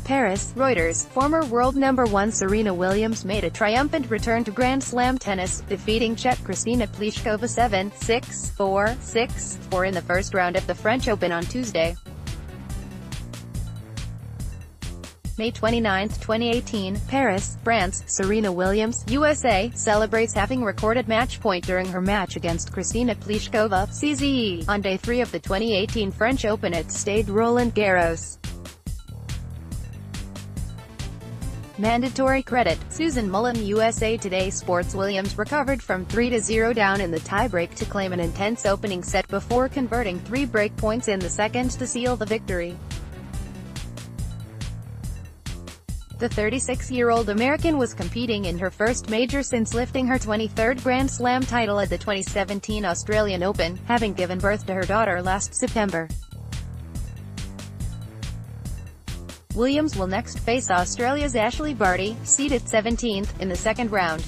Paris, Reuters. Former world number 1 Serena Williams made a triumphant return to Grand Slam tennis, defeating Czech Kristyna Pliskova 7-6, 4-6, 4 in the first round of the French Open on Tuesday. May 29, 2018, Paris, France. Serena Williams, USA, celebrates having recorded match point during her match against Kristyna Pliskova, CZE, on Day 3 of the 2018 French Open at Stade Roland Garros. Mandatory credit. Susan Mullane-USA Today SportsWilliams recovered from 3-0 down in the tiebreak to claim an intense opening set before converting 3 break points in the second to seal the victory. The 36-year-old American was competing in her first major since lifting her 23rd Grand Slam title at the 2017 Australian Open, having given birth to her daughter last September. Williams will next face Australia's Ashley Barty, seeded 17th, in the second round.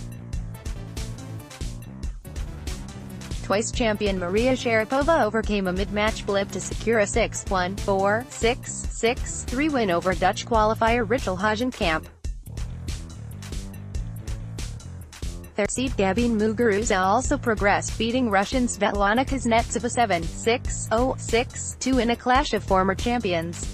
Twice champion Maria Sharapova overcame a mid-match blip to secure a 6-1, 4-6, 6-3 win over Dutch qualifier Rachel Hagenkamp. Third seed Gabine Muguruza also progressed, beating Russian Svetlana Kuznetsova 7-6, 0-6-2 in a clash of former champions.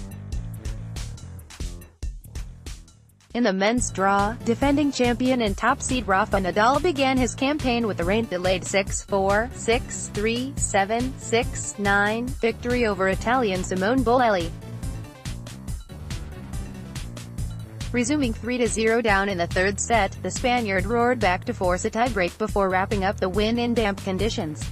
In the men's draw, defending champion and top seed Rafa Nadal began his campaign with a rain-delayed 6-4, 6-3, 7, 6, 9 victory over Italian Simone Bolelli. Resuming 3-0 down in the third set, the Spaniard roared back to force a tiebreak before wrapping up the win in damp conditions.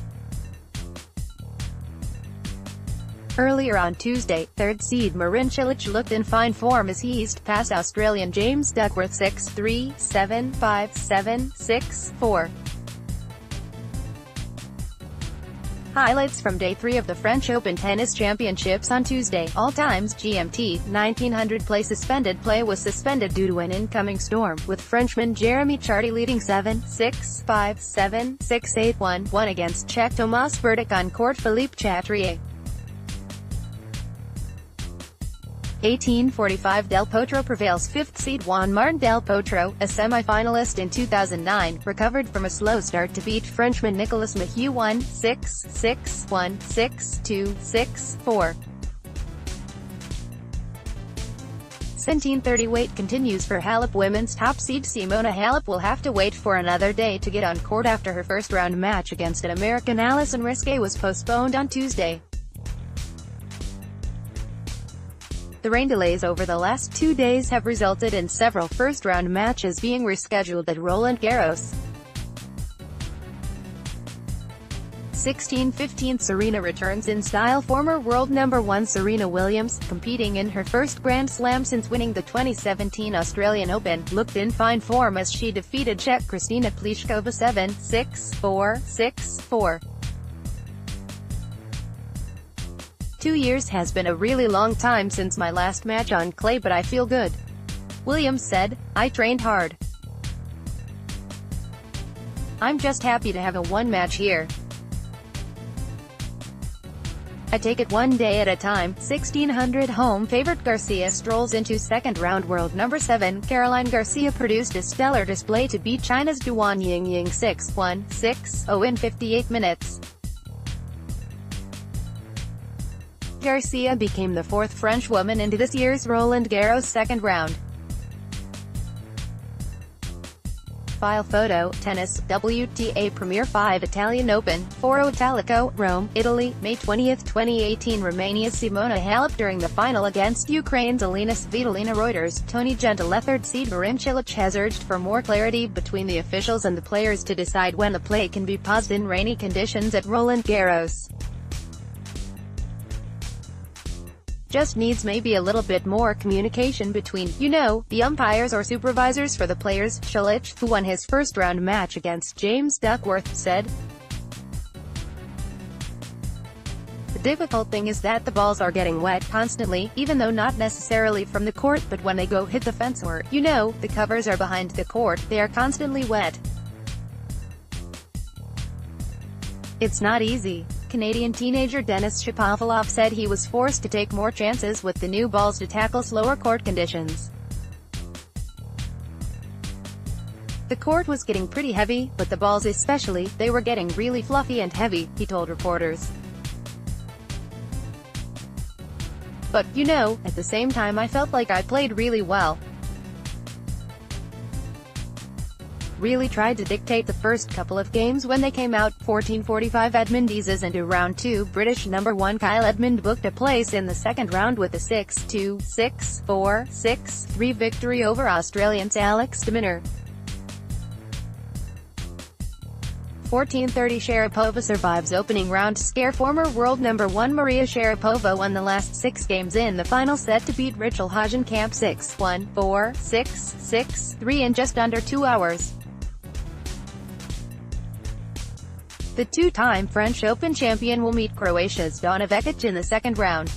Earlier on Tuesday, third seed Marin Cilic looked in fine form as he eased past Australian James Duckworth 6-3, 7, 5, 7, 6, 4. Highlights from Day 3 of the French Open Tennis Championships on Tuesday. All times GMT, 1900 play. Suspended play was suspended due to an incoming storm, with Frenchman Jeremy Chardy leading 7-6, 5, 7, 6, 8, 1, 1 against Czech Tomas Berdych on court. Philippe Chatrier. 1845 Del Potro prevails. Fifth seed Juan Martín Del Potro, a semi-finalist in 2009, recovered from a slow start to beat Frenchman Nicolas Mahut 1-6, 6, 1, 6, 2, 6, 4. 1730 wait continues for Halep. Women's top seed Simona Halep will have to wait for another day to get on court after her first-round match against an American Alison Risqué was postponed on Tuesday. The rain delays over the last 2 days have resulted in several first-round matches being rescheduled at Roland Garros. 16-15 Serena returns in style. Former world number 1 Serena Williams, competing in her first Grand Slam since winning the 2017 Australian Open, looked in fine form as she defeated Czech Kristyna Pliskova 7-6, 4, 6, 4. 2 years has been a really long time since my last match on clay, but I feel good. Williams said, "I trained hard. I'm just happy to have a one match here. I take it one day at a time." 1600 home favorite Garcia strolls into second round. World number 7 Caroline Garcia produced a stellar display to beat China's Duan Yingying 6-1, 6-0 in 58 minutes. Garcia became the 4th French woman into this year's Roland Garros second round. File photo, tennis, WTA Premier 5 Italian Open, Foro Italico, Rome, Italy, May 20, 2018 Romania's Simona Halep during the final against Ukraine's Elena Svitolina. Reuters. Tony Gentle. Third seed Marin Cilic has urged for more clarity between the officials and the players to decide when the play can be paused in rainy conditions at Roland Garros. Just needs maybe a little bit more communication between, the umpires or supervisors for the players, Cilic, who won his first-round match against James Duckworth, said. The difficult thing is that the balls are getting wet constantly, even though not necessarily from the court, but when they go hit the fence or, the covers are behind the court, they are constantly wet. It's not easy. Canadian teenager Denis Shapovalov said he was forced to take more chances with the new balls to tackle slower court conditions. The court was getting pretty heavy, but the balls especially, they were getting really fluffy and heavy, he told reporters. But, you know, at the same time I felt like I played really well. Really tried to dictate the first couple of games when they came out. 14:45 Edmund eases into round 2. British number 1 Kyle Edmund booked a place in the second round with a 6-2, 6-4, 6-3 victory over Australian's Alex de Minaur. 14:30 Sharapova survives opening round scare. Former world number 1 Maria Sharapova won the last 6 games in the final set to beat Rachel Hagenkamp 6-1, 4, 6, 6-3 in just under 2 hours. The two-time French Open champion will meet Croatia's Donna Vekic in the second round.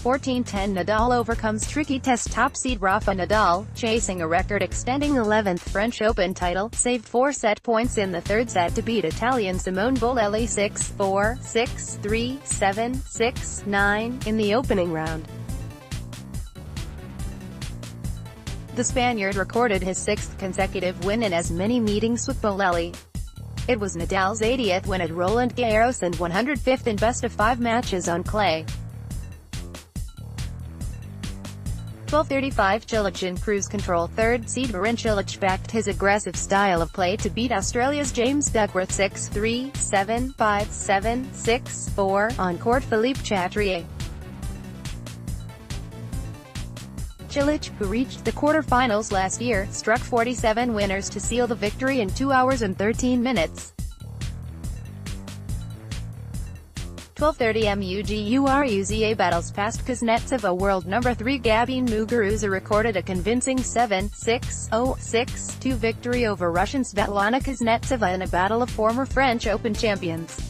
14:10 Nadal overcomes tricky test top seed Rafa Nadal, chasing a record-extending 11th French Open title, saved 4 set points in the third set to beat Italian Simone Bolelli 6-4, 6-3, 7, 6, 9, in the opening round. The Spaniard recorded his 6th consecutive win in as many meetings with Bolelli. It was Nadal's 80th win at Roland Garros and 105th in best-of-5 matches on clay. 12:35 Cilic in cruise control. Third seed Marin Cilic backed his aggressive style of play to beat Australia's James Duckworth 6-3, 7, 5, 7, 6, 4, on court Philippe Chatrier. Cilic, who reached the quarter-finals last year, struck 47 winners to seal the victory in 2 hours and 13 minutes. 12:30 Muguruza battles past Kuznetsova. World number 3 Gabine Muguruza recorded a convincing 7-6, 0-6-2 victory over Russian Svetlana Kuznetsova in a battle of former French Open champions.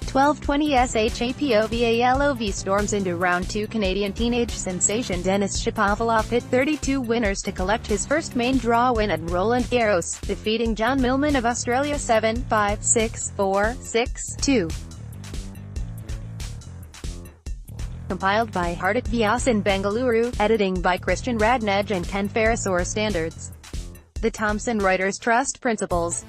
12:20 Shapovalov storms into round 2. Canadian teenage sensation Denis Shapovalov hit 32 winners to collect his first main draw win at Roland Garros, defeating John Millman of Australia 7-5, 6-4, 6-2. Compiled by Hardik Vyas in Bengaluru, editing by Christian Radnej and Ken Ferrisor. Standards. The Thomson Reuters Trust Principles.